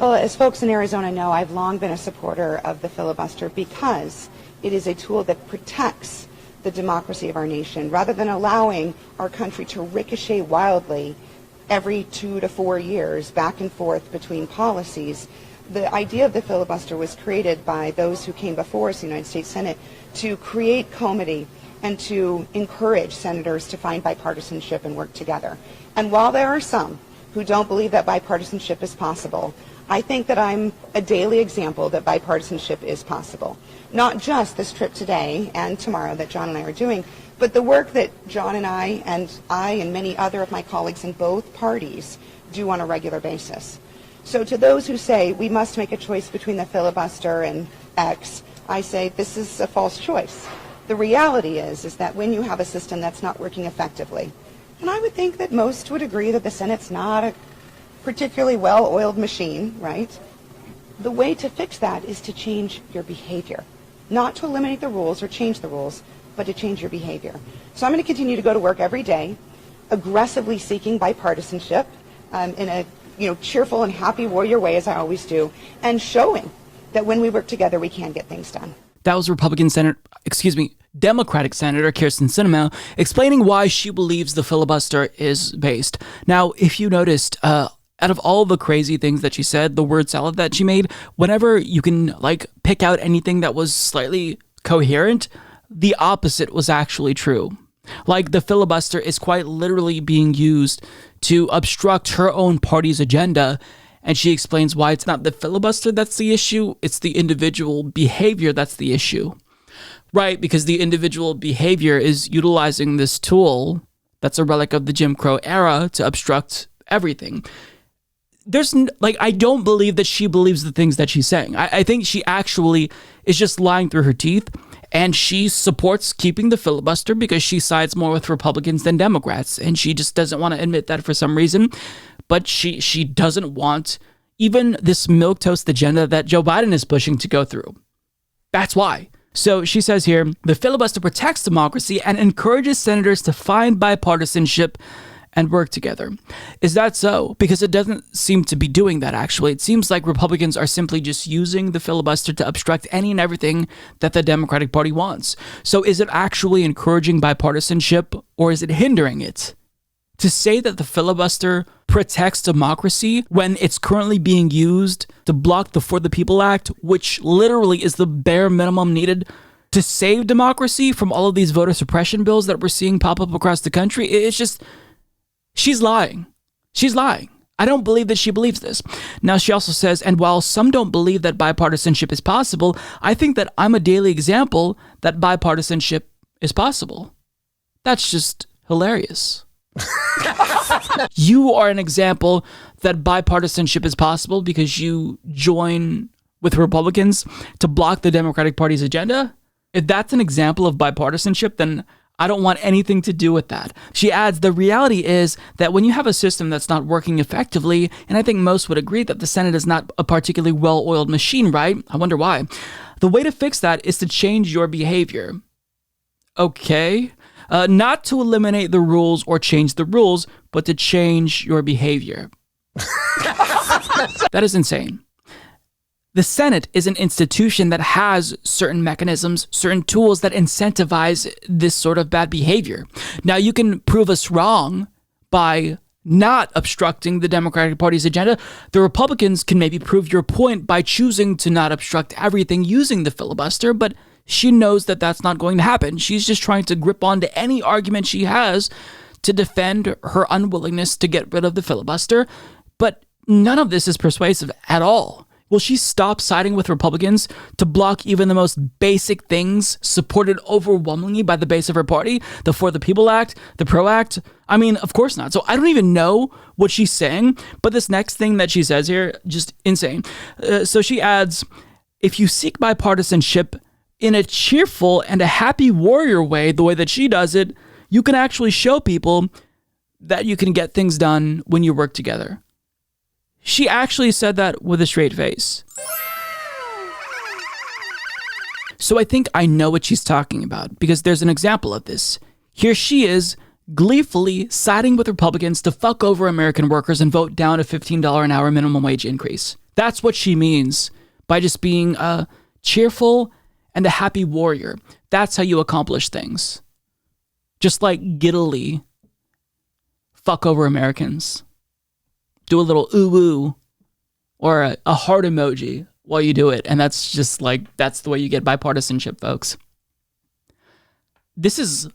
Well, as folks in Arizona know, I've long been a supporter of the filibuster because it is a tool that protects the democracy of our nation rather than allowing our country to ricochet wildly every 2 to 4 years back and forth between policies. The idea of the filibuster was created by those who came before us, the United States Senate, to create comity and to encourage senators to find bipartisanship and work together. And while there are some who don't believe that bipartisanship is possible, I think that I'm a daily example that bipartisanship is possible. Not just this trip today and tomorrow that John and I are doing, but the work that John and I and many other of my colleagues in both parties do on a regular basis. So to those who say we must make a choice between the filibuster and X, I say this is a false choice. The reality is that when you have a system that's not working effectively, and I would think that most would agree that the Senate's not a particularly well-oiled machine, right? The way to fix that is to change your behavior. Not to eliminate the rules or change the rules, but to change your behavior. So I'm going to continue to go to work every day, aggressively seeking bipartisanship in a cheerful and happy warrior way, as I always do, and showing that when we work together, we can get things done. That was Democratic Senator Kyrsten Sinema explaining why she believes the filibuster is based. Now, if you noticed, out of all the crazy things that she said, the word salad that she made, whenever you can pick out anything that was slightly coherent, the opposite was actually true. Like the filibuster is quite literally being used to obstruct her own party's agenda. And she explains why it's not the filibuster that's the issue, it's the individual behavior that's the issue. Right, because the individual behavior is utilizing this tool that's a relic of the Jim Crow era to obstruct everything. I don't believe that she believes the things that she's saying. I think she actually is just lying through her teeth, and she supports keeping the filibuster because she sides more with Republicans than Democrats, and she just doesn't want to admit that for some reason. But she doesn't want even this milquetoast agenda that Joe Biden is pushing to go through. That's why. So she says here, the filibuster protects democracy and encourages senators to find bipartisanship and work together. Is that so? Because it doesn't seem to be doing that, actually. It seems like Republicans are simply just using the filibuster to obstruct any and everything that the Democratic Party wants. So is it actually encouraging bipartisanship, or is it hindering it? To say that the filibuster protects democracy when it's currently being used to block the For the People Act, which literally is the bare minimum needed to save democracy from all of these voter suppression bills that we're seeing pop up across the country, it's just, she's lying. She's lying. I don't believe that she believes this. Now, she also says, and while some don't believe that bipartisanship is possible, I think that I'm a daily example that bipartisanship is possible. That's just hilarious. You are an example that bipartisanship is possible because you join with Republicans to block the Democratic Party's agenda? If that's an example of bipartisanship, then I don't want anything to do with that. She adds, the reality is that when you have a system that's not working effectively, and I think most would agree that the Senate is not a particularly well-oiled machine, right? I wonder why. The way to fix that is to change your behavior. Okay. Not to eliminate the rules or change the rules, but to change your behavior. That is insane. The Senate is an institution that has certain mechanisms, certain tools that incentivize this sort of bad behavior. Now, you can prove us wrong by not obstructing the Democratic Party's agenda. The Republicans can maybe prove your point by choosing to not obstruct everything using the filibuster, but she knows that that's not going to happen. She's just trying to grip onto any argument she has to defend her unwillingness to get rid of the filibuster. But none of this is persuasive at all. Will she stop siding with Republicans to block even the most basic things supported overwhelmingly by the base of her party? The For the People Act, the PRO Act? I mean, of course not. So I don't even know what she's saying, but this next thing that she says here, just insane. So she adds, if you seek bipartisanship in a cheerful and a happy warrior way, the way that she does it, you can actually show people that you can get things done when you work together. She actually said that with a straight face. So I think I know what she's talking about, because there's an example of this. Here she is, gleefully siding with Republicans to fuck over American workers and vote down a $15 an hour minimum wage increase. That's what she means by just being a cheerful and a happy warrior. That's how you accomplish things. Just like giddily fuck over Americans. Do a little ooh-ooh or a heart emoji while you do it. And that's just like, that's the way you get bipartisanship, folks. This is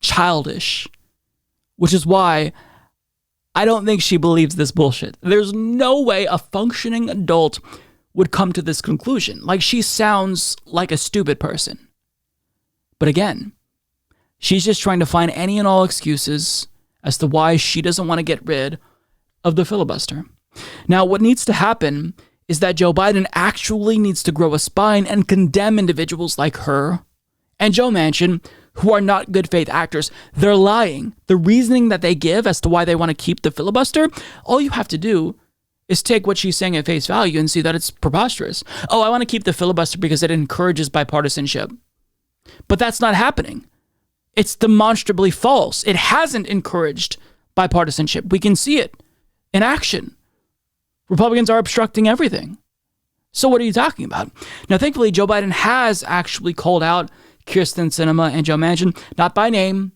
childish, which is why I don't think she believes this bullshit. There's no way a functioning adult would come to this conclusion. Like, she sounds like a stupid person. But again, she's just trying to find any and all excuses as to why she doesn't want to get rid of the filibuster. Now, what needs to happen is that Joe Biden actually needs to grow a spine and condemn individuals like her and Joe Manchin, who are not good faith actors. They're lying. The reasoning that they give as to why they want to keep the filibuster, all you have to do is take what she's saying at face value and see that it's preposterous. Oh, I want to keep the filibuster because it encourages bipartisanship. But that's not happening. It's demonstrably false. It hasn't encouraged bipartisanship. We can see it in action. Republicans are obstructing everything. So what are you talking about? Now, thankfully, Joe Biden has actually called out Kyrsten Sinema and Joe Manchin, not by name,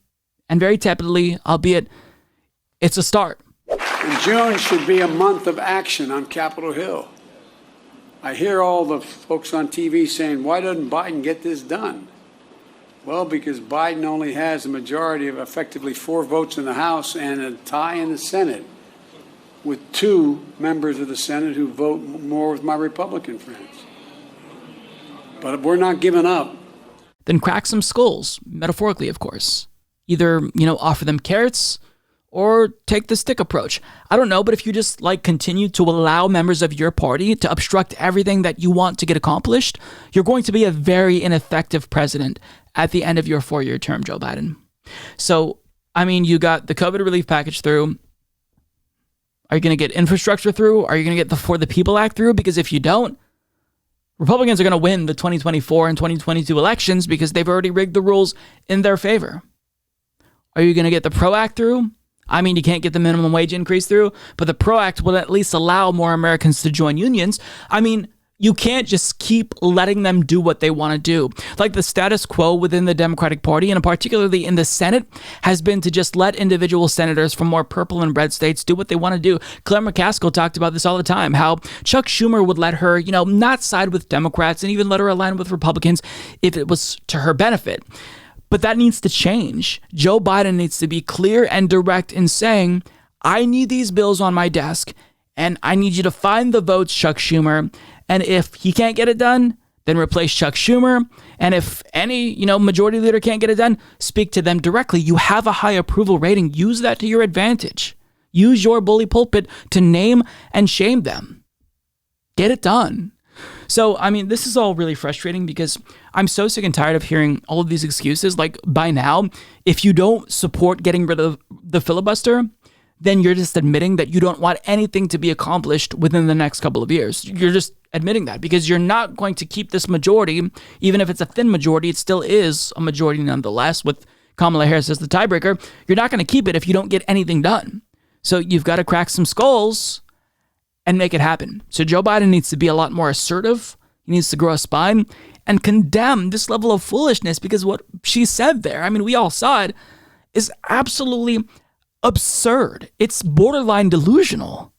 and very tepidly, albeit it's a start. And June should be a month of action on Capitol Hill. I hear all the folks on TV saying, why doesn't Biden get this done? Well, because Biden only has a majority of effectively 4 votes in the House and a tie in the Senate, with 2 members of the Senate who vote more with my Republican friends. But we're not giving up. Then crack some skulls, metaphorically, of course. Either, offer them carrots or take the stick approach. I don't know, but if you just continue to allow members of your party to obstruct everything that you want to get accomplished, you're going to be a very ineffective president at the end of your 4-year term, Joe Biden. So, you got the COVID relief package through. Are you going to get infrastructure through? Are you going to get the For the People Act through? Because if you don't, Republicans are going to win the 2024 and 2022 elections because they've already rigged the rules in their favor. Are you going to get the PRO Act through? You can't get the minimum wage increase through, but the PRO Act will at least allow more Americans to join unions. You can't just keep letting them do what they want to do. Like, the status quo within the Democratic Party, and particularly in the Senate, has been to just let individual senators from more purple and red states do what they want to do. Claire McCaskill talked about this all the time, how Chuck Schumer would let her, not side with Democrats and even let her align with Republicans if it was to her benefit. But that needs to change. Joe Biden needs to be clear and direct in saying, I need these bills on my desk, and I need you to find the votes, Chuck Schumer. And if he can't get it done, then replace Chuck Schumer. And if any, majority leader can't get it done, speak to them directly. You have a high approval rating. Use that to your advantage. Use your bully pulpit to name and shame them. Get it done. So, this is all really frustrating because I'm so sick and tired of hearing all of these excuses. Like, by now, if you don't support getting rid of the filibuster, then you're just admitting that you don't want anything to be accomplished within the next couple of years. You're just admitting that because you're not going to keep this majority. Even if it's a thin majority, it still is a majority nonetheless, with Kamala Harris as the tiebreaker. You're not going to keep it if you don't get anything done. So you've got to crack some skulls and make it happen. So Joe Biden needs to be a lot more assertive. He needs to grow a spine and condemn this level of foolishness, because what she said there, we all saw it, is absolutely absurd. It's borderline delusional.